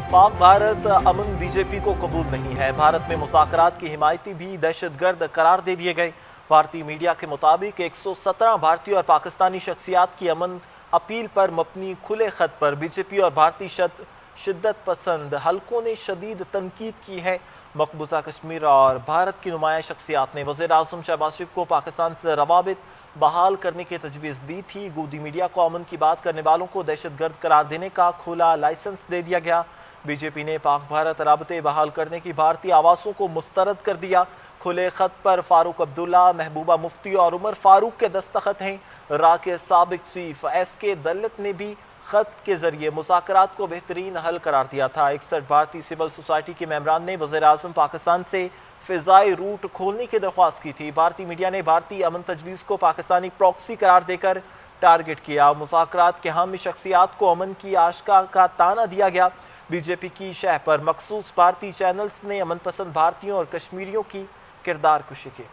पाक भारत अमन BJP को कबूल नहीं है। भारत में मुज़ाकरात की हिमायती भी दहशतगर्द करार दे दिए गए। भारतीय मीडिया के मुताबिक 117 भारतीय और पाकिस्तानी शख्सियात की अमन अपील पर मबनी खुले खत पर बीजेपी और भारतीय शिद्दत पसंद हलकों ने शदीद तनकीद की है। मकबूजा कश्मीर और भारत की नुमाया शख्सियात ने वज़ीर आज़म शहबाज शरीफ को पाकिस्तान से रवाबित बहाल करने की तजवीज़ दी थी। गोदी मीडिया को अमन की बात करने वालों को दहशतगर्द करार देने का खुला लाइसेंस दे दिया गया। बीजेपी ने पाक भारत राबते बहाल करने की भारतीय आवाज़ों को मुस्तरद कर दिया। खुले खत पर फारूक अब्दुल्ला, महबूबा मुफ्ती और उमर फारूक के दस्तखत हैं। रा के साबिक चीफ SK दलित ने भी खत के जरिए मुज़ाकरात को बेहतरीन हल करार दिया था। 61 भारतीय सिविल सोसाइटी के मेंबरान ने वज़ीर आज़म पाकिस्तान से फ़िज़ाई रूट खोलने की दरख्वास्त की थी। भारतीय मीडिया ने भारतीय अमन तजवीज़ को पाकिस्तानी प्रॉक्सी करार देकर टारगेट किया। मुज़ाकरात के हामी शख्सियात को अमन की आशका का ताना दिया गया। बीजेपी की शह पर मखसूस भारतीय चैनल्स ने अमन पसंद भारतीयों और कश्मीरियों की किरदार कुशी की।